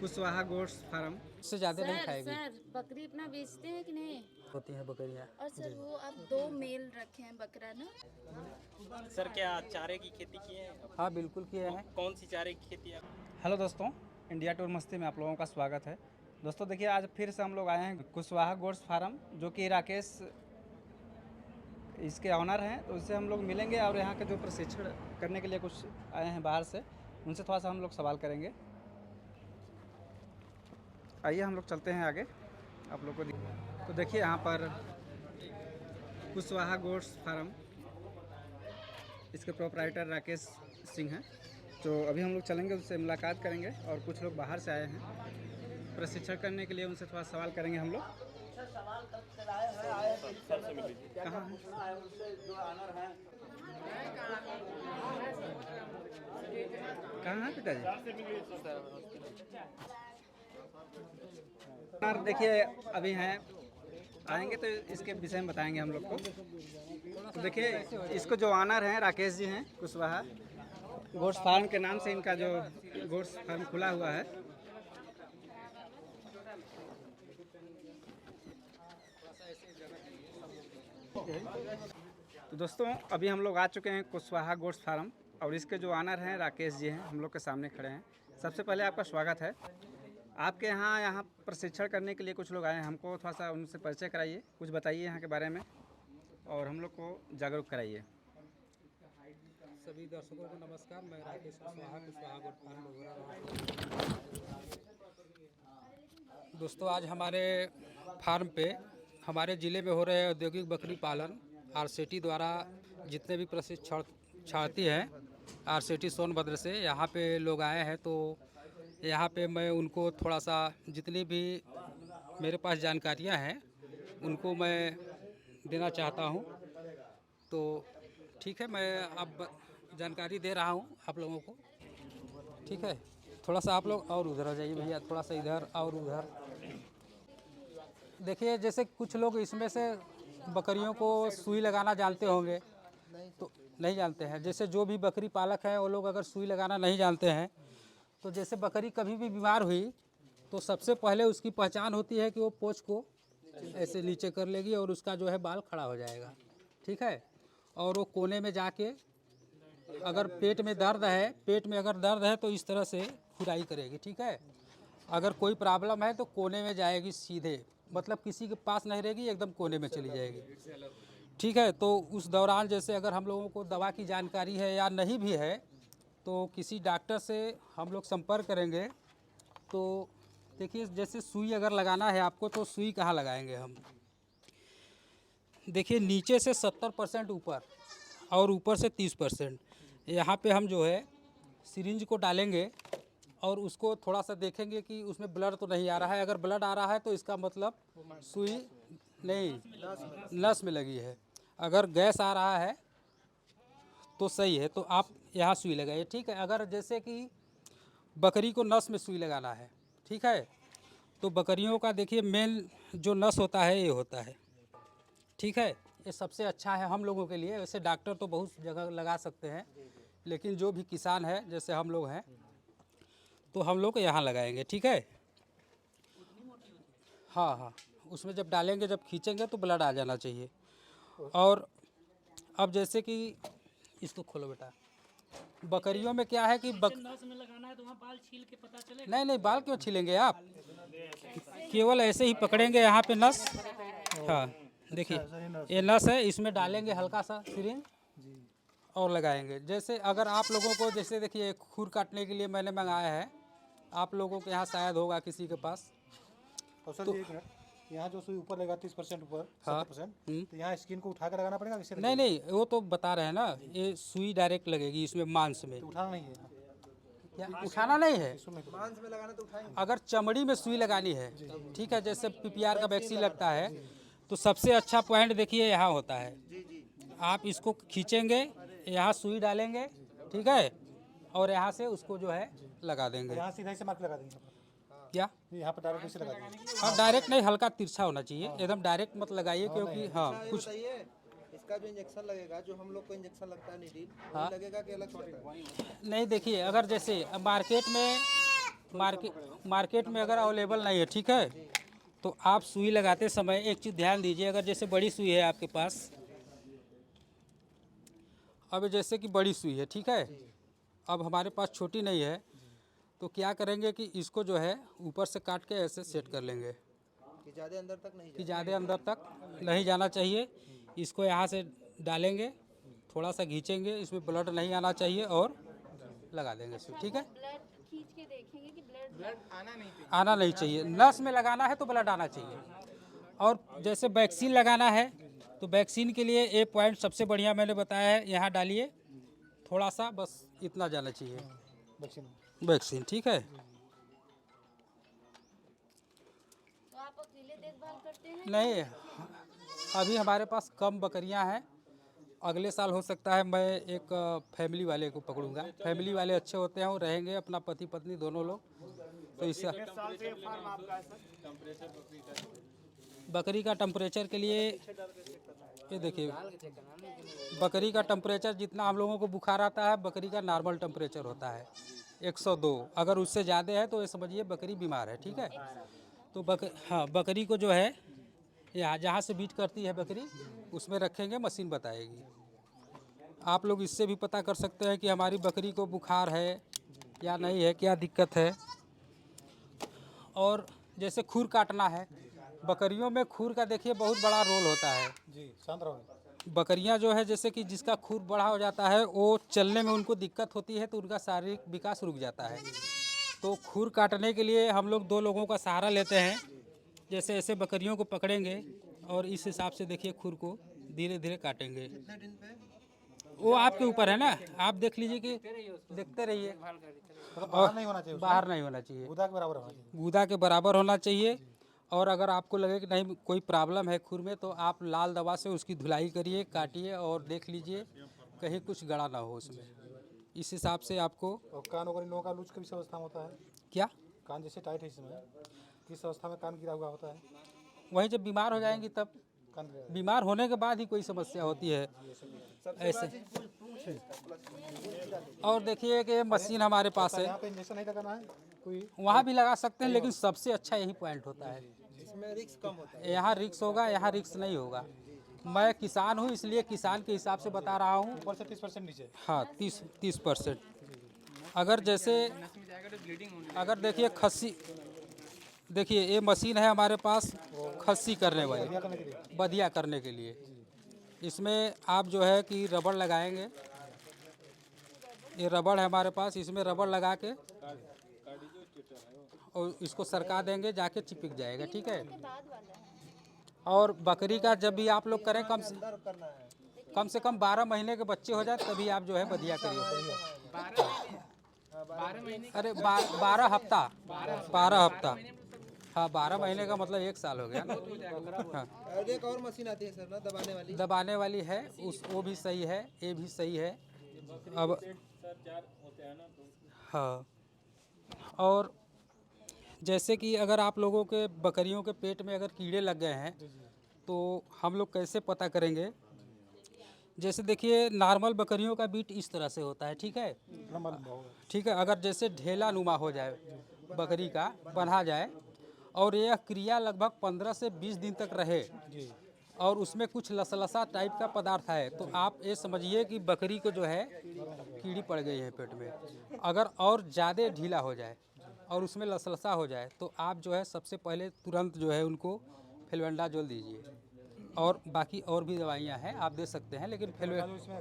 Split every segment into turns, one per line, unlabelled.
Kushwaha goats farm
उससे ज़्यादा नहीं
सर
खाएगी।
सर बकरी अपना बेचते हैं कि नहीं?
होती है बकरियाँ।
और सर वो आप 2 मेल रखे हैं बकरा ना?
सर क्या चारे की खेती की है?
हाँ बिल्कुल किए हैं।
कौन सी चारे की खेती है?
हेलो दोस्तों, इंडिया टूर मस्ती में आप लोगों का स्वागत है। दोस्तों देखिए, आज फिर से हम लोग आए हैं कुशवाहा गोट्स फार्म, जो कि राकेश इसके ऑनर हैं। तो उससे हम लोग मिलेंगे और यहाँ के जो प्रशिक्षण करने के लिए कुछ आए हैं बाहर से, उनसे थोड़ा सा हम लोग सवाल करेंगे। आइए हम लोग चलते हैं आगे आप लोग को तो देखिए यहाँ पर कुशवाहा गोट्स फार्म, इसके प्रोप्राइटर राकेश सिंह हैं। तो अभी हम लोग चलेंगे, उससे मुलाकात करेंगे और कुछ लोग बाहर से आए हैं प्रशिक्षण करने के लिए, उनसे थोड़ा सवाल करेंगे हम लोग। कहाँ है पिताजी? देखिए अभी हैं, आएंगे तो इसके विषय में बताएंगे हम लोग को। तो देखिए, इसको जो ऑनर हैं राकेश जी हैं, कुशवाहा गोट्स फार्म के नाम से इनका जो गोट्स फार्म खुला हुआ है। तो दोस्तों अभी हम लोग आ चुके हैं कुशवाहा गोट्स फार्म, और इसके जो ऑनर हैं राकेश जी हैं, हम लोग के सामने खड़े हैं। सबसे पहले आपका स्वागत है। आपके यहाँ प्रशिक्षण करने के लिए कुछ लोग आए हैं, हमको थोड़ा सा उनसे परिचय कराइए, कुछ बताइए यहाँ के बारे में और हम लोग को जागरूक कराइए।
सभी दर्शकों को नमस्कार। मैं राकेश कुशवाहा गोट फार्म वगैरह। दोस्तों आज हमारे फार्म पे हमारे ज़िले में हो रहे औद्योगिक बकरी पालन आरसीटी द्वारा जितने भी प्रशिक्षण छात्रती हैं आरसीटी सोनभद्र से, यहाँ पे लोग आए हैं। तो यहाँ पे मैं उनको थोड़ा सा जितनी भी मेरे पास जानकारियाँ हैं उनको मैं देना चाहता हूँ। तो ठीक है, मैं अब जानकारी दे रहा हूँ आप लोगों को। ठीक है, थोड़ा सा आप लोग और उधर आ जाइए भैया, थोड़ा सा इधर और उधर। देखिए जैसे कुछ लोग इसमें से बकरियों को सुई लगाना जानते होंगे, तो नहीं जानते हैं। जैसे जो भी बकरी पालक है वो लोग अगर सुई लगाना नहीं जानते हैं, तो जैसे बकरी कभी भी बीमार हुई तो सबसे पहले उसकी पहचान होती है कि वो पोंछ को ऐसे नीचे कर लेगी और उसका जो है बाल खड़ा हो जाएगा। ठीक है, और वो कोने में जाके अगर पेट में दर्द है तो इस तरह से खुराई करेगी। ठीक है, अगर कोई प्रॉब्लम है तो कोने में जाएगी सीधे, मतलब किसी के पास नहीं रहेगी, एकदम कोने में चली जाएगी। ठीक है, तो उस दौरान जैसे अगर हम लोगों को दवा की जानकारी है या नहीं भी है तो किसी डॉक्टर से हम लोग संपर्क करेंगे। तो देखिए जैसे सुई अगर लगाना है आपको, तो सुई कहाँ लगाएंगे हम? देखिए नीचे से 70% ऊपर और ऊपर से 30%, यहाँ पे हम जो है सिरिंज को डालेंगे और उसको थोड़ा सा देखेंगे कि उसमें ब्लड तो नहीं आ रहा है। अगर ब्लड आ रहा है तो इसका मतलब सुई नहीं, नस में लगी है। अगर गैस आ रहा है तो सही है, तो आप यहाँ सुई लगाइए। ठीक है, अगर जैसे कि बकरी को नस में सुई लगाना है, ठीक है, तो बकरियों का देखिए मेन जो नस होता है ये होता है। ठीक है, ये सबसे अच्छा है हम लोगों के लिए। वैसे डॉक्टर तो बहुत जगह लगा सकते हैं, लेकिन जो भी किसान है जैसे हम लोग हैं तो हम लोग यहाँ लगाएंगे। ठीक है, हाँ हाँ, उसमें जब डालेंगे, जब खींचेंगे तो ब्लड आ जाना चाहिए। और अब जैसे कि इसको खोलो बेटा, बकरियों में क्या है कि
नस में लगाना है तो वहाँ बाल छील के पता चलेगा।
नहीं, बाल क्यों छीलेंगे आप? केवल ऐसे ही पकड़ेंगे यहाँ पे नस। हाँ देखिए ये नस है, इसमें डालेंगे हल्का सा सिरिंज और लगाएंगे। जैसे अगर आप लोगों को, जैसे देखिए खुर काटने के लिए मैंने मंगाया है, आप लोगों के यहाँ शायद होगा किसी के पास।
और सर एक मिनट, यहाँ जो सुई ऊपर लगा 30% ऊपर,
हाँ
70%, तो यहाँ स्किन को उठा कर लगाना पड़ेगा? किसी
नहीं, वो तो बता रहे हैं ना, ये सुई डायरेक्ट लगेगी इसमें मांस में।
तो उठाना नहीं है?
क्या उठाना नहीं है?
मांस में लगाना तो उठाएंगे।
अगर चमड़ी में सुई लगानी है, ठीक है, जैसे पीपीआर का वैक्सीन लगता है, तो सबसे अच्छा पॉइंट देखिए यहाँ होता है। आप इसको खींचेंगे, यहाँ सुई डालेंगे, ठीक है, और यहाँ से उसको जो है लगा देंगे।
यहाँ सीधा से मार्क लगा देंगे
क्या?
यहाँ पर डायरेक्ट इसे लगा देंगे।
हाँ डायरेक्ट नहीं, हल्का तिरछा होना चाहिए, एकदम डायरेक्ट मत लगाइए, क्योंकि हाँ कुछ
इसका जो इंजेक्शन लगेगा, जो हम लोग को इंजेक्शन लगता है नीडिल,
हाँ
लगेगा कि अलग से लगेगा?
नहीं। देखिए अगर जैसे मार्केट में मार्केट में अगर अवेलेबल नहीं है, ठीक है, तो आप सुई लगाते समय एक चीज़ ध्यान दीजिए। अगर जैसे बड़ी सुई है आपके पास, अब जैसे कि बड़ी सुई है, ठीक है, अब हमारे पास छोटी नहीं है, तो क्या करेंगे कि इसको जो है ऊपर से काट के ऐसे सेट कर लेंगे
कि ज़्यादा अंदर तक नहीं
कि ज़्यादा अंदर तक नहीं जाना चाहिए। इसको यहाँ से डालेंगे, थोड़ा सा खींचेंगे, इसमें ब्लड नहीं आना चाहिए और लगा देंगे सुई, ठीक है।
ब्लड खींच के देखेंगे कि ब्लड
आना नहीं चाहिए। नस में लगाना है तो ब्लड आना चाहिए। और जैसे वैक्सीन लगाना है तो वैक्सीन के लिए एक पॉइंट सबसे बढ़िया मैंने बताया है, यहाँ डालिए, थोड़ा सा बस इतना जाना चाहिए वैक्सीन, ठीक है।
तो आप अकेले देखभाल करते हैं?
नहीं, अभी हमारे पास कम बकरियां हैं। अगले साल हो सकता है मैं एक फैमिली वाले को पकड़ूंगा। फैमिली वाले अच्छे होते हैं, वो रहेंगे अपना पति पत्नी दोनों लोग, तो इससे बकरी का टेम्परेचर के लिए ये देखिए, बकरी का टेम्परेचर जितना हम लोगों को बुखार आता है, बकरी का नॉर्मल टेम्परेचर होता है 102। अगर उससे ज़्यादा है तो ये समझिए बकरी बीमार है, ठीक है। तो बकरी को जो है यहाँ जहाँ से बीट करती है बकरी, उसमें रखेंगे, मशीन बताएगी। आप लोग इससे भी पता कर सकते हैं कि हमारी बकरी को बुखार है या नहीं है, क्या दिक्कत है। और जैसे खुर काटना है, बकरियों में खुर का देखिए बहुत बड़ा रोल होता है।
जी, शांत रहो।
बकरियां जो है जैसे कि जिसका खुर बड़ा हो जाता है, वो चलने में उनको दिक्कत होती है, तो उनका शारीरिक विकास रुक जाता है। तो खुर काटने के लिए हम लोग 2 लोगों का सहारा लेते हैं। जैसे ऐसे बकरियों को पकड़ेंगे और इस हिसाब से देखिए खुर को धीरे धीरे काटेंगे।
कितने दिन पे?
वो आपके ऊपर है ना, आप देख लीजिए कि देखते रहिए।
मतलब बाहर नहीं होना चाहिए,
बाहर नहीं होना चाहिए,
गुदा के बराबर होना चाहिए।
गूदा के बराबर होना चाहिए। और अगर आपको लगे कि नहीं कोई प्रॉब्लम है खुर में, तो आप लाल दवा से उसकी धुलाई करिए, काटिए और देख लीजिए कहीं कुछ गड़ा ना हो उसमें। इस हिसाब से आपको
और कान वगैरह इन लोगों का लूज किस अवस्था में होता है?
क्या,
कान जैसे टाइट है इस समय, किस अवस्था में कान गिरा हुआ होता है?
वहीं जब बीमार हो जाएंगी तब,
कान गिरा
बीमार होने के बाद ही कोई समस्या होती है ऐसे। और देखिए कि ये मशीन हमारे पास है,
यहाँ पे इंजेक्शन नहीं लगाना है कोई?
वहाँ भी लगा सकते हैं, लेकिन सबसे अच्छा यही पॉइंट होता है।
इसमें रिस्क कम होता है।
यहाँ रिक्स होगा, यहाँ रिक्स नहीं होगा। मैं किसान हूँ, इसलिए किसान के हिसाब से बता रहा हूँ।
ऊपर से 30% नीचे।
हाँ, 30%। अगर जैसे अगर देखिए खस्सी, देखिए ये मशीन है हमारे पास खस्सी करने वाली,
बढ़िया करने के लिए।
बधिया करने के लिए। इसमें आप जो है कि रबड़ लगाएंगे, ये रबड़ है हमारे पास, इसमें रबड़ लगा के और इसको सरका देंगे, जाके चिपक जाएगा, ठीक है। और बकरी का जब भी आप लोग करें, कम से कम 12 महीने के बच्चे हो जाए तभी आप जो है बधिया करिए। अरे 12 हफ्ता, 12 हफ्ता, हाँ 12 महीने का मतलब 1 साल हो गया ना। हाँ,
और एक और मशीन आती है सर ना, दबाने वाली।
दबाने वाली है, वो भी सही है, ये भी सही है। अब हाँ, और जैसे कि अगर आप लोगों के बकरियों के पेट में अगर कीड़े लग गए हैं, तो हम लोग कैसे पता करेंगे। जैसे देखिए नॉर्मल बकरियों का बीट इस तरह से होता है, ठीक है,
लंबा लंबा होगा।
ठीक है। अगर जैसे ढेला नुमा हो जाए बकरी का, बंधा जाए, और यह क्रिया लगभग 15 से 20 दिन तक रहे, और उसमें कुछ लसलसा टाइप का पदार्थ है, तो आप ये समझिए कि बकरी को जो है कीड़ी पड़ गई है पेट में। अगर और ज़्यादा ढीला हो जाए और उसमें लसलसा हो जाए, तो आप जो है सबसे पहले तुरंत जो है उनको फ्लूएंडाजोल दीजिए। और बाकी और भी दवाइयाँ हैं, आप दे सकते हैं, लेकिन
इसमें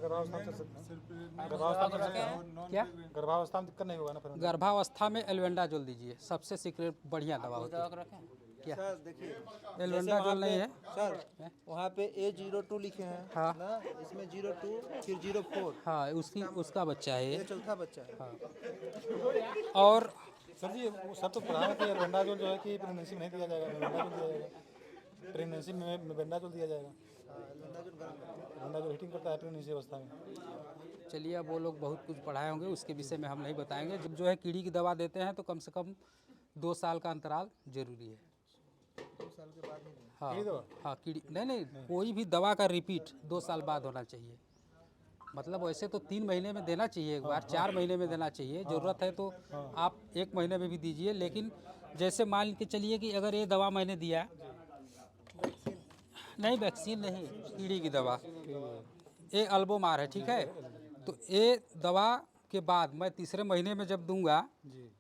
गर्भावस्था में
क्या,
गर्भावस्था में दिक्कत नहीं होगा ना फिर?
गर्भावस्था में एल्वेंडाजोल दीजिए, सबसे सीक्रेट बढ़िया दवा होती है। क्या,
सर देखिए,
एल्वेंडाजोल नहीं है
सर वहाँ पे A02 लिखे हैं
हाँ।
ना, इसमें 02 फिर 04,
हाँ, उसका बच्चा है
ये
ये।
चौथा बच्चा है।
और
सर जी, वो सब तो पढ़ा है कि एल्बेंडाजोल जो है कि प्रेगनेंसी में नहीं दिया जाएगा, एल्बेंडाजोल दिया जाएगा। प्रेगनेंसी में एल्बेंडाजोल दिया जाएगा। एल्बेंडाजोल हीटिंग करता है प्रेगनेंसी अवस्था में।
चलिए, अब वो लोग बहुत कुछ पढ़ाए होंगे, उसके विषय में हम नहीं बताएंगे। जब जो है कीड़ी की दवा देते हैं तो कम से कम 2 साल का अंतराल जरूरी है।
2 साल के बाद नहीं देना।
हाँ हाँ, कीड़ी नहीं, कोई भी दवा का रिपीट 2 साल बाद होना चाहिए। मतलब वैसे तो 3 महीने में देना चाहिए एक बार, 4 महीने में देना चाहिए, ज़रूरत है तो आप 1 महीने में भी दीजिए। लेकिन जैसे मान के चलिए कि अगर ये दवा मैंने दिया, नहीं वैक्सीन नहीं, कीड़ी की दवा, ये अल्बोमार है, ठीक है। तो ये दवा के बाद मैं तीसरे महीने में जब दूंगा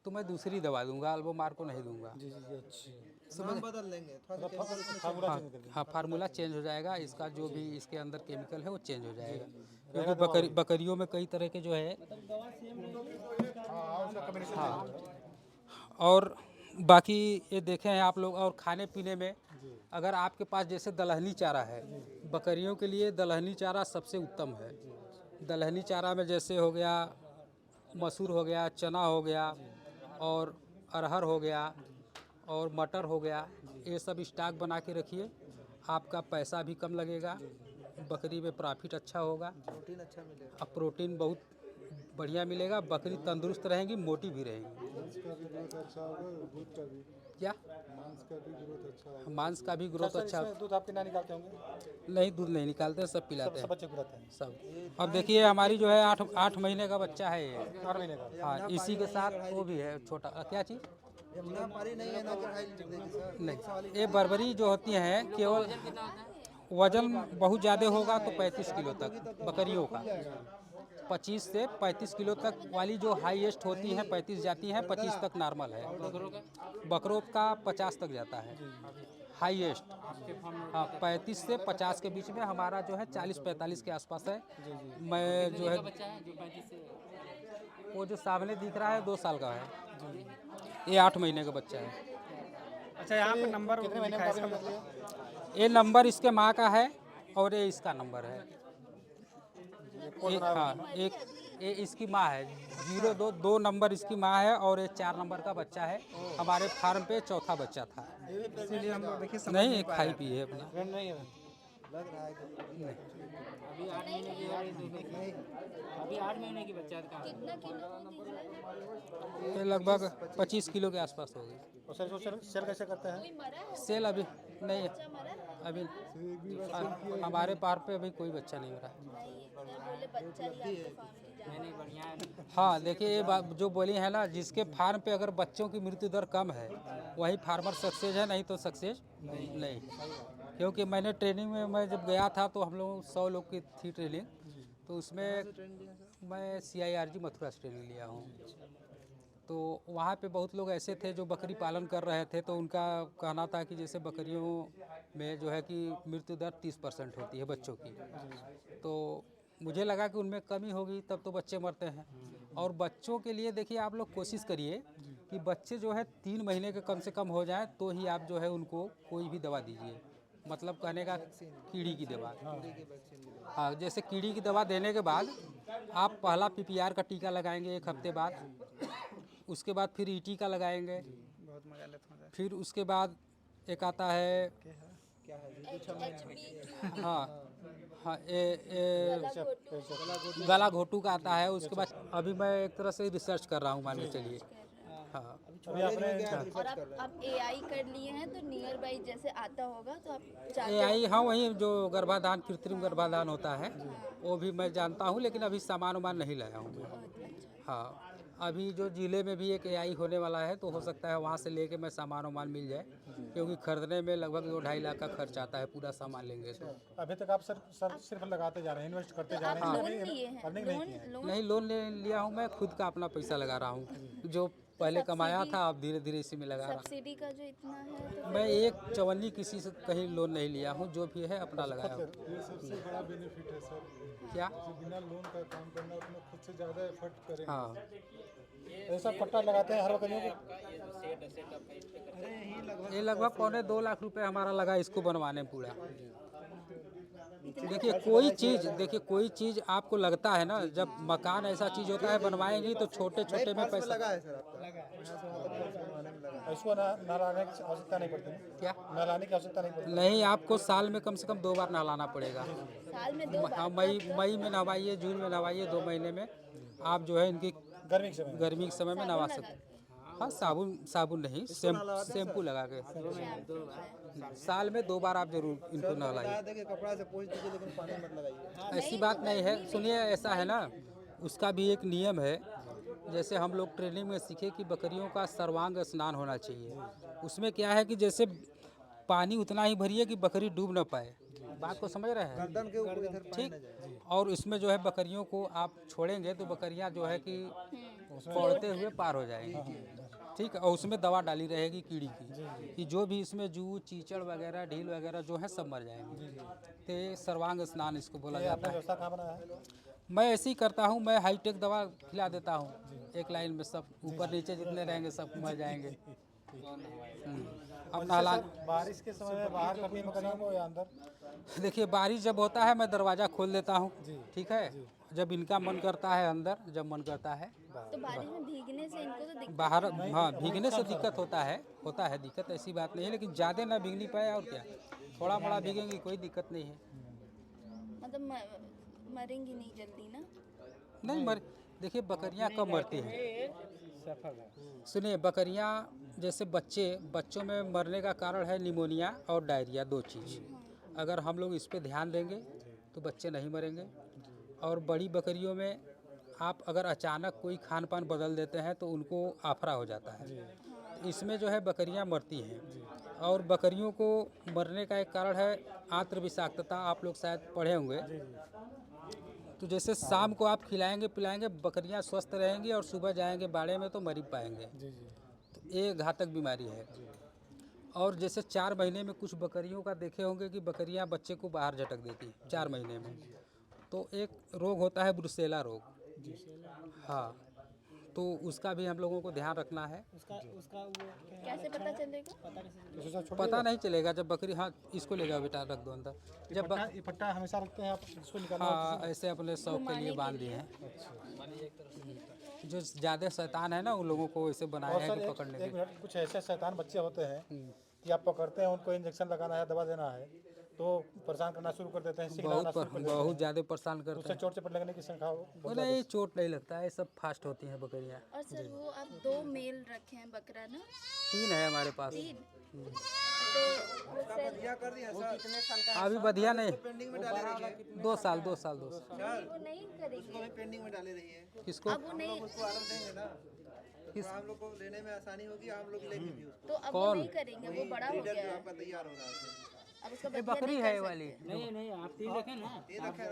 तो मैं दूसरी दवा दूंगा, अल्बोमार को नहीं दूंगा।
नाम बदल लेंगे थोड़ा सा
हाँ, फार्मूला चेंज हो जाएगा, इसका जो भी इसके अंदर केमिकल है वो चेंज हो जाएगा, क्योंकि बकरियों में कई तरह के जो है। हाँ, और बाकी ये देखे हैं आप लोग। और खाने पीने में अगर आपके पास जैसे दलहनी चारा है, बकरियों के लिए दलहनी चारा सबसे उत्तम है। दलहनी चारा में जैसे हो गया मसूर हो गया, चना हो गया, और अरहर हो गया, और मटर हो गया, ये सब स्टॉक बना के रखिए, आपका पैसा भी कम लगेगा, बकरी में प्रॉफिट अच्छा होगा,
प्रोटीन अच्छा मिलेगा।
अब प्रोटीन बहुत बढ़िया मिलेगा, बकरी तंदुरुस्त रहेंगी, मोटी भी रहेंगी। क्या मांस का भी ग्रोथ अच्छा।
दूध आप कितना निकालते होंगे?
नहीं, दूध नहीं निकालते, सब पिलाते
सब
हैं,
बच्चे पिलाते हैं।
सब। अब देखिए हमारी जो है 8 महीने का बच्चा है ये।
8 महीने का।
हाँ, इसी के साथ वो भी है छोटा। क्या चीज़?
यमुना पारी नहीं है ना कि 2.5 लीटर देगी सर?
नहीं, ये बर्बरी जो होती हैं केवल वजन बहुत ज़्यादा होगा तो 35 किलो तक बकरियों का, 25 से 35 किलो तक वाली जो हाईएस्ट होती हैं 35 जाती हैं, 25 तक नॉर्मल है। बकरों का 50 तक जाता है हाईएस्ट। हाँ, 35 से 50 के बीच में हमारा जो है 40-45 के आसपास है। मैं जो है वो जो सामने दिख रहा है 2 साल का है, ये 8 महीने का बच्चा है।
अच्छा, यहाँ पे नंबर
कितने महीने
लिखा
में
है
काफी
इसका?
निकलती है?
ये नंबर इसके माँ का है और ये इसका नंबर है। हाँ, ये इसकी माँ है, 02 नंबर इसकी माँ है, और ये 4 नंबर का बच्चा है। हमारे फार्म पे चौथा बच्चा था।
इसीलिए हम लोग देखिए
नहीं, खाई पी है अपना।
ट्रेंड नहीं है।
लग रहा है कि
अभी 8 महीने की बच्चा था।
कितना किलो दूध है?
ये लगभग 25 किलो के आसपास होगी।
और सर सेल कैसे करता है?
कोई मरा है?
सेल अभी नहीं है,
बच्चा मरा है?
अभी हमारे पार्क पे अभी कोई बच्चा नहीं हो रहा।
नहीं, मैं बोले बच्चा ही आपके फार्म की जान।
हाँ, देखिए ये बात जो बोली है ना, जिसके फार्म पे अगर बच्चों की मृत्यु दर कम है वही फार्मर सक्सेस है, नहीं तो सक्सेस नहीं। क्योंकि मैंने ट्रेनिंग में मैं जब गया था तो हम लोग 100 लोग की थी ट्रेनिंग, तो उसमें मैं CIRG मथुरा से ट्रेनिंग लिया हूँ। तो वहाँ पे बहुत लोग ऐसे थे जो बकरी पालन कर रहे थे, तो उनका कहना था कि जैसे बकरियों में जो है कि मृत्यु दर 30% होती है बच्चों की। तो मुझे लगा कि उनमें कमी होगी, तब तो बच्चे मरते हैं। और बच्चों के लिए देखिए आप लोग कोशिश करिए कि बच्चे जो है 3 महीने के कम से कम हो जाए तो ही आप जो है उनको कोई भी दवा दीजिए। मतलब कहने का कीड़ी की दवा। हाँ, जैसे कीड़ी की दवा देने के बाद आप पहला PPR का टीका लगाएंगे 1 हफ्ते बाद, उसके बाद फिर ET का लगाएंगे,
बहुत मजा लेता हूँ।
फिर उसके बाद एक आता है हाँ हाँ गला घोटू का आता है। उसके बाद अभी मैं एक तरह से रिसर्च कर रहा हूँ, मान के चलिए। हाँ,
अभी आपने
और आप AI कर लिए हैं तो नियर बाई जैसे आता होगा तो आप चाहते
AI, हाँ वही जो गर्भाधान, कृत्रिम गर्भाधान होता है वो भी मैं जानता हूँ, लेकिन अभी सामान वामान नहीं लाया हूँ मैं। हाँ, अभी जो जिले में भी एक AI होने वाला है, तो हो सकता है वहाँ से लेके मैं सामान वामान मिल जाए, क्योंकि खरीदने में लगभग 2-2.5 लाख का खर्च आता है पूरा सामान लेंगे तो।
अभी तक आप सर सिर्फ लगाते जा रहे हैं, इन्वेस्ट करते जा रहे हैं,
लोन लिए हैं?
अर्निंग नहीं की है।
नहीं, लोन ले लिया हूँ मैं, खुद का अपना पैसा लगा रहा हूँ, जो पहले कमाया था अब धीरे धीरे इसी में लगा रहा
सब्सिडी का जो इतना है तो
हूँ। मैं एक चवन्नी किसी से कहीं लोन नहीं लिया हूँ, जो भी है अपना लगाया हूँ।
ये सबसे बड़ा बेनिफिट है सर,
क्या?
जो बिना लोन का काम करना उसमें खुद से ज़्यादा एफर्ट करें।
हाँ,
ऐसा पट्टा लगाते हैं हर बकरियों को।
ये लगभग 2.25 लाख रुपए हमारा लगा इसको बनवाने में पूरा। देखिए कोई चीज़ आपको लगता है ना, जब मकान ऐसा चीज़ होता है बनवाएंगे तो छोटे छोटे में पैसा
लगा है सर आपका।
इसको नहलाने की आवश्यकता नहीं पड़ती।
क्या?
नहलाने की आवश्यकता नहीं पड़ती।
नहीं, आपको साल में कम से कम 2 बार नहलाना पड़ेगा।
साल में 2
हाँ,
बार
मई में नहवाइए, जून में नहवाइए, 2 महीने में आप जो है इनकी
गर्मी के समय
गर्मी के समय में नहवा सकते हैं। हाँ, साबुन साबुन नहीं, शैम्पू लगा के साल में 2 बार आप जरूर इनको नहलाइए।
बता दें कि कपड़ा से पोंछ दीजिए लेकिन पानी मत लगाइए।
ऐसी बात नहीं है, सुनिए ऐसा है ना, उसका भी एक नियम है। जैसे हम लोग ट्रेनिंग में सीखे कि बकरियों का सर्वांग स्नान होना चाहिए। उसमें क्या है कि जैसे पानी उतना ही भरिए कि बकरी डूब ना पाए, बात को समझ रहे हैं?
गर्दन के ऊपर इधर पानी
ठीक।
न जाए।
और इसमें जो है बकरियों को आप छोड़ेंगे तो बकरियां जो है कि पौड़ते हुए पार हो जाएंगी। ठीक है, और उसमें दवा डाली रहेगी कीड़ी की कि जो भी इसमें जू चीचड़ वगैरह ढील वगैरह जो है सब मर जाएंगे। तो ये सर्वांग स्नान इसको बोला
ये
जाता
आपने
है।
व्यवस्था कहाँ बनाया है?
मैं ऐसे ही करता हूँ, मैं हाईटेक दवा खिला देता हूँ, एक लाइन में सब ऊपर नीचे जितने रहेंगे सब मर जाएंगे। अब नहला
सर, बारिश के समय में बाहर करनी है बकरियों को या अंदर?
देखिए, बारिश जब होता है मैं दरवाज़ा खोल देता हूँ, ठीक है। जब इनका मन करता है अंदर, जब मन करता है
तो बारिश में भीगने से इनको तो दिक्कत
बाहर, हाँ भीगने से दिक्कत होता है दिक्कत, ऐसी बात नहीं है, लेकिन ज़्यादा ना भीग नहीं पाए और क्या, थोड़ा बड़ा भीगेंगी कोई दिक्कत नहीं है।
मतलब मरेंगी नहीं जल्दी ना।
नहीं मर, देखिए बकरियां कब मरती हैं, सुनिए बकरियां जैसे बच्चों में मरने का कारण है निमोनिया और डायरिया, 2 चीज़। अगर हम लोग इस पे ध्यान देंगे तो बच्चे नहीं मरेंगे। और बड़ी बकरियों में आप अगर अचानक कोई खान पान बदल देते हैं तो उनको आफरा हो जाता है, इसमें जो है बकरियां मरती हैं। और बकरियों को मरने का एक कारण है आंत्र विषाक्तता, आप लोग शायद पढ़े होंगे। तो जैसे शाम को आप खिलाएंगे पिलाएंगे बकरियां स्वस्थ रहेंगी और सुबह जाएंगे बाड़े में तो मर ही पाएंगे। तो ये घातक बीमारी है। और जैसे 4 महीने में कुछ बकरियों का देखे होंगे कि बकरियां बच्चे को बाहर झटक देती 4 महीने में, तो एक रोग होता है ब्रुसेला रोग, हाँ, तो उसका भी हम लोगों को ध्यान रखना है।
कैसे पता चलेगा?
पता नहीं चलेगा जब बकरी, हाँ इसको ले जाओ बेटा, रख दो अंदर। जब
ये पट्टा हमेशा रखते हैं आप, इसको निकालना
हाँ ऐसे अपने शौक के लिए बांध दिए हैं। जो ज़्यादा शैतान है ना उन लोगों को ऐसे बनाया है कि पकड़ने
एक
के।
मिनट, कुछ ऐसे शैतान बच्चे होते हैं कि आप पकड़ते हैं, उनको इंजेक्शन लगाना है, दवा देना है, तो परेशान करना शुरू कर देते हैं, सिखलाना शुरू कर देते हैं।
बहुत ज़्यादा परेशान करते
उससे
हैं।
चोट चपट लगने की संख्या बहुत ज़्यादा
नहीं चोट नहीं लगता है, सब फास्ट होती हैं बकरियाँ।
और सर वो आप 2 मेल रखे हैं बकरा ना,
3 है हमारे पास।
3। तो वो सर
क्या कर दिया सर? कितने साल का
अभी बढ़िया नहीं,
पेंडिंग में डाले रही है?
2 साल।
वो नहीं करेंगे,
पेंडिंग में डाले रही है।
किसको?
अब वो नहीं,
उसको आराम देंगे ना, तो हम लोग को लेने में आसानी होगी, हम लोग लेंगे भी उसको।
तो अब वो नहीं करेंगे, वो बड़ा हो
लीडर
गया
जो
है,
आपका तैयार हो रहा है।
अब उसका
ये
बदला
बकरी
नहीं
है
कर
वाली।
सकते।
नहीं आप 3 रखे ना,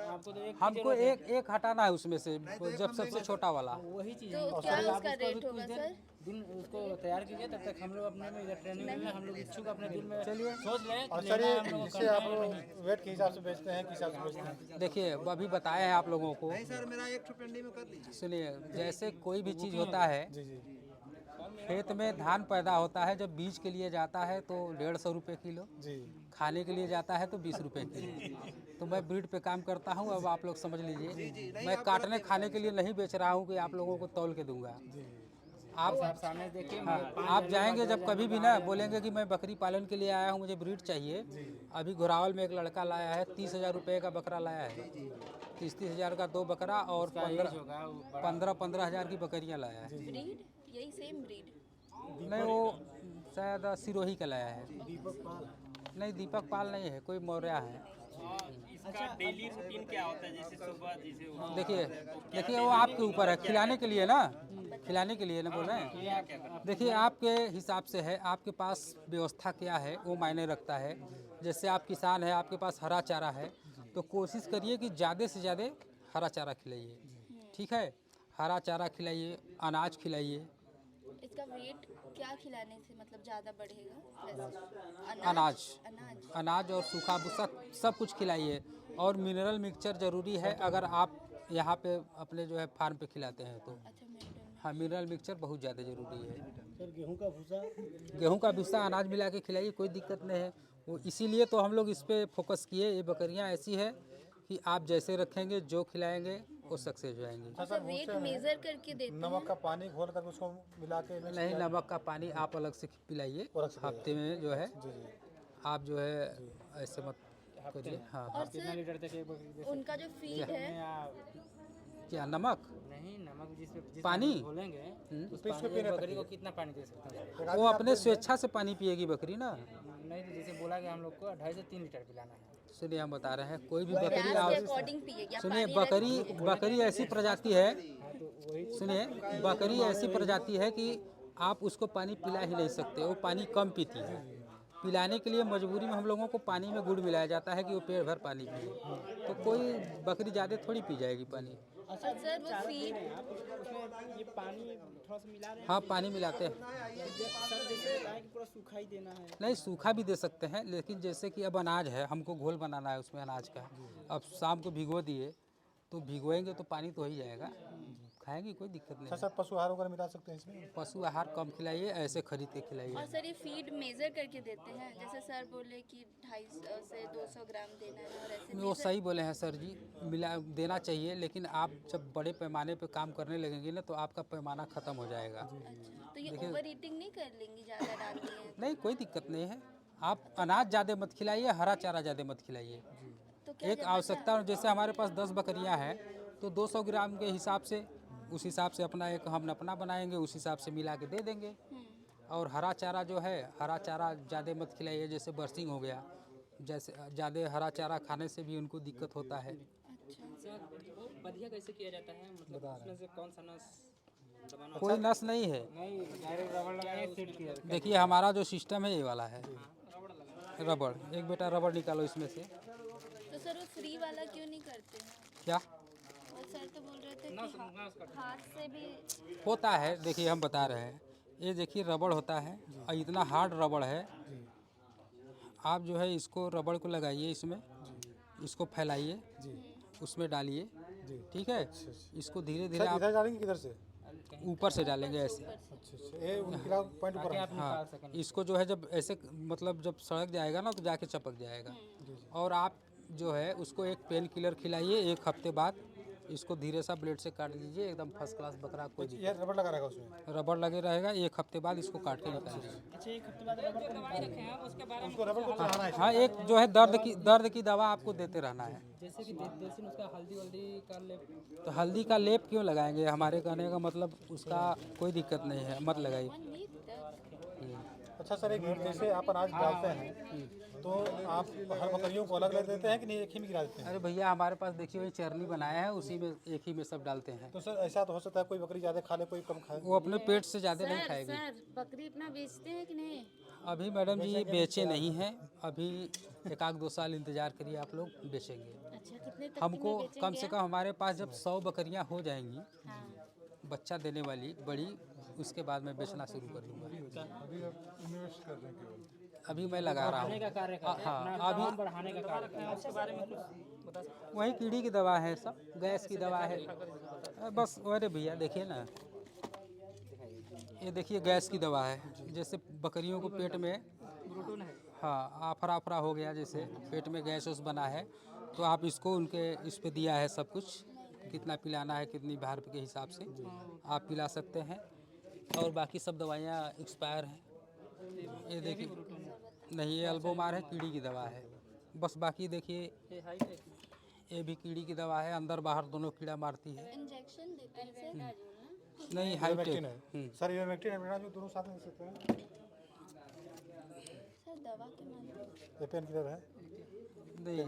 आपको तो एक
हमको एक हटाना है उसमें से, जब सबसे छोटा वाला।
वही चीज़
तो
है।
क्या
आप
उसका
उसको
रेट
अभी
होगा
कुछ
सर?
दिन उसको तैयार कीजिए, तब तक हम लोग अपने में इधर ट्रेनिंग में हम लोग इच्छुक अपने दिल में
चलिए।
सोच लें
और
कि
सर
लेना
ये
हम लोग को
जिससे
करना
आप
है।
लोग वेट के हिसाब से बेचते हैं, किस हिसाब से बेचते हैं?
देखिए अभी बताया है आप लोगों को,
नहीं सर, मेरा एक ठो पेंडिंग में कर दीजिए।
सुनिए जैसे कोई भी चीज़ होता है,
जी जी
खेत में धान पैदा होता है, जब बीज के लिए जाता है तो 150 रुपये किलो,
जी।
खाने के लिए जाता है तो 20 रुपये किलो। तो मैं ब्रीड पे काम करता हूँ, अब आप लोग समझ लीजिए, मैं काटने खाने के लिए नहीं बेच रहा हूँ कि आप लोगों को तौल के दूंगा। आप
सामने देखिए,
हाँ, आप जाएंगे जब कभी भी ना बोलेंगे कि मैं बकरी पालन के लिए आया हूँ, मुझे ब्रीड चाहिए। अभी घोरावल में एक लड़का लाया है, 30,000 रुपये का बकरा लाया है, 30,000 का 2 बकरा और 15,000 की बकरियाँ लाया है।
ब्रीड यही सेम ब्रीड?
नहीं वो शायद सिरोही का लाया है। नहीं दीपक पाल नहीं है, कोई मौर्या है।
इसका डेली रूटीन क्या होता है? जैसे सुबह जैसे
देखिए वो आपके ऊपर है, खिलाने के लिए ना, खिलाने के लिए ना बोल रहे हैं। देखिए आपके हिसाब से है, आपके पास व्यवस्था क्या है वो मायने रखता है। जैसे आप किसान हैं, आपके पास हरा चारा है, तो कोशिश करिए कि ज़्यादा से ज़्यादा हरा चारा खिलाइए, ठीक है। हरा चारा खिलाइए, अनाज खिलाइए।
इसका वेट क्या खिलाने से मतलब ज़्यादा बढ़ेगा?
अनाज और सूखा भूसा सब कुछ खिलाइए। और मिनरल मिक्सचर ज़रूरी है अगर आप यहाँ पे अपने जो है फार्म पे खिलाते हैं तो।
अच्छा मिनरल।
हाँ मिनरल मिक्सचर बहुत ज़्यादा ज़रूरी है।
सर
गेहूं का भूसा अनाज मिला के खिलाइए, कोई दिक्कत नहीं है। वो इसीलिए तो हम लोग इस पे फोकस किए। ये बकरियां ऐसी है कि आप जैसे रखेंगे, जो खिलाएंगे वो सक्सेस हो जाएंगे।
अच्छा वेट मेजर करके देते हैं?
नमक का पानी घोल कर उसको मिला के
नहीं, नमक का पानी आप अलग से पिलाइए हफ्ते में जो है। आप जो है ऐसे मत करिए। हाँ
और सर
लीटर तक एक बकरी
उनका जो फीड है
क्या नमक
नहीं, नमक जिस
पानी?
घोलेंगे उस
तो इसको
पानी
पीने
बकरी को कितना पानी दे सकते हैं?
वो अपने स्वेच्छा से पानी पिएगी बकरी ना।
नहीं तो जैसे बोला कि हम लोग को 2.5 से 3 लीटर पिलाना है।
सुनिए हम बता रहे हैं, कोई भी बकरी
प्याज
आप
के अकॉर्डिंग पिएगी आप
सुनिए,
पानी
बकरी ऐसी प्रजाति है, सुनिए बकरी ऐसी प्रजाति है कि आप उसको पानी पिला ही नहीं सकते, वो पानी कम पीती है। पिलाने के लिए मजबूरी में हम लोगों को पानी में गुड़ मिलाया जाता है कि वो पेट भर पानी पिए। तो कोई बकरी ज़्यादा थोड़ी पी जाएगी पानी।
और सर वो फीड
उसमें ये पानी थोड़ा सा मिला रहे
हाँ पानी मिलाते हैं,
हैं सर, जैसे बताया कि पूरा सूखा ही देना है।
नहीं सूखा भी दे सकते हैं, लेकिन जैसे कि अब अनाज है, हमको घोल बनाना है उसमें अनाज का, अब शाम को भिगो दिए तो भिगोएंगे तो पानी तो हो ही जाएगा, खाएंगे कोई दिक्कत नहीं
अच्छा
है।
सर, पशु आहार वगैरह मिला सकते हैं इसमें?
पशु आहार कम खिलाइए, ऐसे खरीद के
और
खिलाइए।
सर ये फीड मेजर करके देते हैं, जैसे सर बोले कि 250 से 200 ग्राम देना है और ऐसे
वो
measure-
सही बोले हैं सर जी, मिला देना चाहिए, लेकिन आप जब बड़े पैमाने पे काम करने लगेंगे ना तो आपका पैमाना ख़त्म हो जाएगा।
अच्छा, तो ये ओवर ईटिंग नहीं कर लेंगी, ज़्यादा डाल दिए
नहीं कोई दिक्कत नहीं है, आप अनाज ज़्यादा मत खिलाइए, हरा चारा ज़्यादा मत खिलाइए।
तो क्या
एक आवश्यकता, जैसे हमारे पास 10 बकरियां हैं तो 200 ग्राम के हिसाब से, उस हिसाब से अपना एक हम अपना बनाएंगे, उस हिसाब से मिला के दे देंगे। और हरा चारा जो है, हरा चारा ज़्यादा मत खिलाइए, जैसे बरसिंग हो गया, जैसे ज़्यादा हरा चारा खाने से भी उनको दिक्कत होता है।
सर वो बढ़िया कैसे किया जाता है, मतलब उसमें से कौन सा नस दबाना?
कोई नस नहीं है,
नहीं, डायरेक्ट रबड़ लगाए सेट किया।
देखिए हमारा जो सिस्टम है ये वाला है, रबड़। एक बेटा रबड़ निकालो इसमें से।
तो सर वो फ्री वाला क्यों नहीं करते हैं?
क्या
और सर तो बोल रहे थे कि हाथ से भी
होता है, देखिए हम बता रहे हैं, ये देखिए रबड़ होता है और इतना हार्ड रबड़ है। आप जो है इसको रबड़ को लगाइए, इसमें इसको फैलाइए, उसमें डालिए, ठीक है। इसको धीरे धीरे
सर
आप
इधर डालेंगे किधर से?
ऊपर से डालेंगे ऐसे।
अच्छा, ये उनका पॉइंट ऊपर है।
हाँ, इसको जो है जब ऐसे मतलब जब सड़क जाएगा ना तो जाके चपक जाएगा। और आप जो है उसको एक पेन किलर खिलाइए, 1 हफ्ते बाद इसको धीरे सा ब्लेड से काट दीजिए, एकदम फर्स्ट क्लास बकरा कोई दिक्कत
ये रबड़ लगा रहेगा उसमें?
रबड़ लगे रहेगा, 1 हफ्ते बाद इसको काट के निकाल दीजिए।
अच्छा, एक हफ्ते बाद रबड़ को दवाई रखे हैं, उसके बारे में
उसको रबड़ को चढ़ाना है।
हाँ, एक जो है दर्द की दवा आपको देते रहना है।
जैसे कि देसी नुस्खा हल्दी वल्दी का लेप।
तो हल्दी का लेप क्यों लगाएंगे, हमारे कहने का मतलब उसका कोई दिक्कत नहीं है, मत लगाइए।
1 week तक।
अच्छा सर, एक मिनट, जैसे आप अनाज डालते हैं तो आप हर बकरियों को अलग अलग देते हैं कि नहीं, एक ही में गिरा देते हैं?
अरे भैया हमारे पास देखिए वही चरनी बनाया है, उसी में एक ही में सब डालते हैं।
तो सर ऐसा तो हो सकता है कोई बकरी ज़्यादा खा ले, कोई कम खाए।
वो अपने पेट से ज़्यादा नहीं खाएगी।
सर बकरी अपना बेचते हैं कि नहीं?
अभी मैडम जी बेचे नहीं हैं, अभी 1-2 साल इंतज़ार करिए, आप लोग बेचेंगे।
अच्छा, कितने तक
हमको
में बेचेंगे
कम से
आप?
कम हमारे पास जब 100 बकरियां हो जाएंगी
हाँ।
बच्चा देने वाली बड़ी, उसके बाद मैं बेचना शुरू कर दूंगा।
अभी आप इन्वेस्ट कर रहे हैं केवल।
अभी मैं लगा रहा
बढ़ाने का
हूँ।
कार्य करते हैं,
हाँ,
अपना
अभी
दाम बढ़ाने का कार्य करते हैं। उसके बारे में कुछ बता सकते हैं?
वही कीड़ी की दवा है, सब गैस की दवा है बस। अरे भैया देखिए ना, ये देखिए गैस की दवा है, जैसे बकरियों को पेट में हाँ आफरा आफरा हो गया, जैसे पेट में गैस वैस बना है, तो आप इसको उनके इस पे दिया है सब कुछ, कितना पिलाना है, कितनी बाहर के हिसाब से आप पिला सकते हैं। और बाकी सब दवाइयाँ एक्सपायर हैं। ये देखिए नहीं, ये अल्बोमार है, कीड़ी की दवा है बस। बाकी देखिए ये भी कीड़ी की दवा है, अंदर बाहर दोनों कीड़ा मारती है।
इंजेक्शन देते हैं सर?
नहीं
इवर्मेक्टिन
हाईटेक
है सर, इवर्मेक्टिन है बेटा, जो दोनों साथ में दे सकते हैं।
सर दवा के माध्यम
ये पेन किलर है,
नहीं,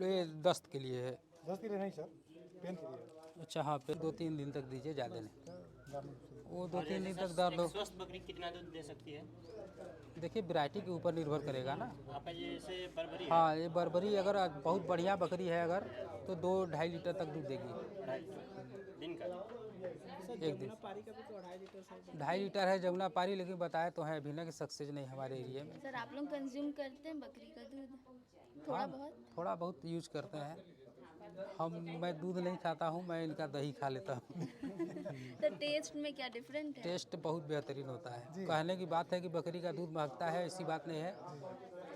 ये दस्त के लिए है।
10 किलो नहीं सर, पेन किलर है।
अच्छा हाँ, पे 2-3 दिन तक दीजिए, ज़्यादा नहीं। वो 2-3 दिन तक दर्द हो।
स्वस्थ बकरी कितना दूध दे सकती है?
देखिए वैरायटी के ऊपर निर्भर करेगा ना।
आपका जैसे बर्बरी है,
हाँ, ये बर्बरी अगर बहुत बढ़िया बकरी है अगर, तो 2-2.5 लीटर तक दूध देगी
दिन का।
एक दिन।
पारी का भी तो 2.5 लीटर से
2.5 लीटर है जमुना पारी, लेकिन बताए तो है अभी ना कि सक्सेस नहीं हमारे एरिया में।
सर आप लोग कंज्यूम करते हैं बकरी का दूध? थोड़ा
हाँ,
बहुत?
थोड़ा बहुत यूज करते हैं मैं दूध नहीं खाता हूँ, मैं इनका दही खा लेता हूँ।
तो टेस्ट में क्या डिफरेंट है?
टेस्ट बहुत बेहतरीन होता है। कहने की बात है कि बकरी का दूध महकता है, ऐसी बात नहीं है।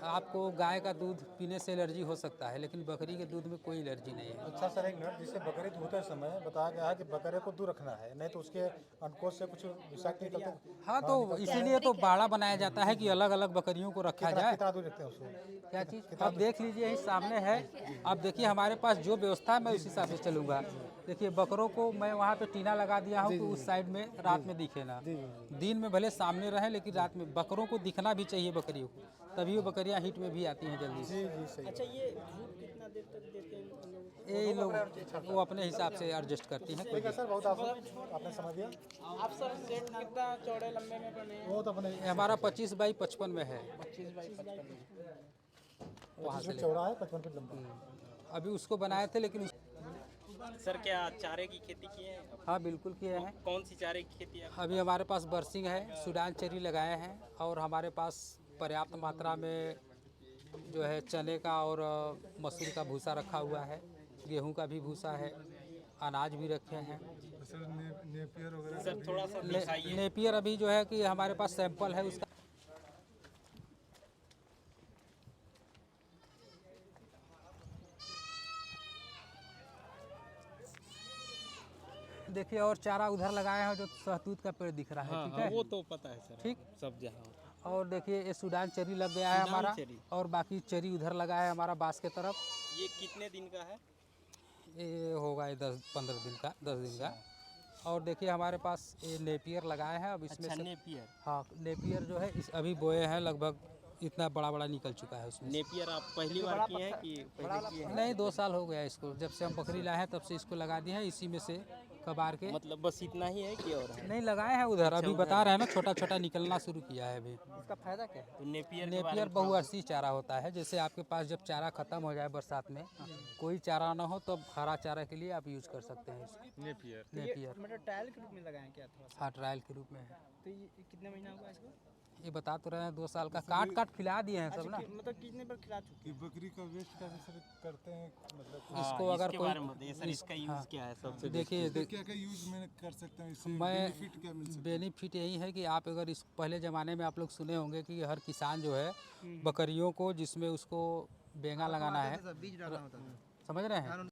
आपको गाय का दूध पीने से एलर्जी हो सकता है, लेकिन बकरी के दूध में कोई एलर्जी नहीं है।
अच्छा सर, एक मिनट, जिससे बकरी दूधते समय बताया गया है कि बकरे को दूर रखना है, नहीं तो उसके अंडकोश से कुछ विषाक्त निकलते।
हाँ, तो इसीलिए तो बाड़ा बनाया जाता है कि अलग अलग बकरियों को रखा जाए।
कितना दूर रखते हैं उसको?
क्या चीज़? अब देख लीजिए, यही सामने है। अब देखिए हमारे पास जो व्यवस्था है मैं उस हिसाब से चलूँगा। देखिए बकरों को मैं वहाँ पे टीना लगा दिया हूँ कि उस साइड में रात में दिखे ना। दिन में भले सामने रहे, लेकिन रात में बकरों को दिखना भी चाहिए बकरियों को, तभी वो बकरियाँ हीट में भी आती हैं जल्दी से।
अच्छा, ये धूप कितना देर तक देते हैं उन लोगों को?
ये लोग वो अपने हिसाब से एडजस्ट करती हैं।
ठीक है सर, बहुत आपने समझ दिया।
आप सर सेट कितना चौड़े लंबे में बने हैं?
वो तो अपने
ये हमारा 25 बाई 55 में है।
25 बाई 55
वहाँ
25
से
फीट चौड़ा है, 55 फीट लंबा।
अभी उसको बनाए थे, लेकिन
सर क्या चारे की खेती की है?
हाँ बिल्कुल किए हैं।
कौन सी चारे की खेती है?
अभी हमारे पास बरसिंग है, सूडान चेरी लगाए हैं, और हमारे पास पर्याप्त मात्रा में जो है चने का और मसूर का भूसा रखा हुआ है, गेहूं का भी भूसा है, अनाज भी रखे हैं।
सर नेपियर वगैरह
सर थोड़ा सा दिखाइए।
नेपियर अभी जो है कि हमारे पास सैंपल है उसका। देखिए, और चारा उधर लगाए हैं जो सहतूत का पेड़ दिख रहा है। ठीक है,
वो तो पता है सर,
ठीक।
सब जहाँ।
और देखिए ये सूडान चेरी लग गया है हमारा,
चेरी।
और बाकी चेरी उधर लगा है हमारा बांस के तरफ।
ये कितने दिन का है?
ये होगा ये 10-15 दिन का, 10 दिन का। और देखिए हमारे पास ये नेपियर लगाए हैं। अब इसमें से
नेपियर।
हाँ, नेपियर जो है इस अभी बोए हैं, लगभग इतना बड़ा बड़ा निकल चुका है उसमें से।
नेपियर आप पहली बार किए हैं कि पहले किए हैं?
नहीं, 2 साल हो गया इसको, जब से हम बकरी लाए हैं तब से इसको लगा दिए हैं, इसी में से कबार के।
मतलब बस इतना ही है कि और है?
नहीं, लगाए हैं उधर, अभी बता रहे हैं ना, छोटा छोटा निकलना शुरू किया है अभी।
इसका फायदा क्या है?
तो नेपियर के बारे
नेपियर
में
बहुवर्षीय चारा होता है। जैसे आपके पास जब चारा खत्म हो जाए बरसात में, कोई चारा ना हो, तो हरा चारा के लिए आप यूज कर सकते हैं इसको। नेपियर
मतलब टायल के रूप में लगाए हैं क्या थोड़ा सा?
हाँ, ट्रायल के रूप में है।
तो ये कितने महीना हुआ इसको?
ये बता तो रहे हैं 2 साल का, काट काट खिला दिए हैं सब ना।
मतलब कितने बार खिला चुके?
कि बकरी का वेस्ट कैसे सर करते हैं, मतलब
इसको अगर
इसके
कोई
बारे में बताइए सर, इसका यूज क्या है सबसे?
देखिए
क्या क्या यूज में कर सकते हैं, इससे
मैं
बेनिफिट क्या मिल सकता
बेनिफिट यही है कि आप अगर इस पहले ज़माने में आप लोग सुने होंगे कि हर किसान जो है बकरियों को, जिसमें उसको बेंगा लगाना है,
बीज डालना होता था।
समझ रहे हैं,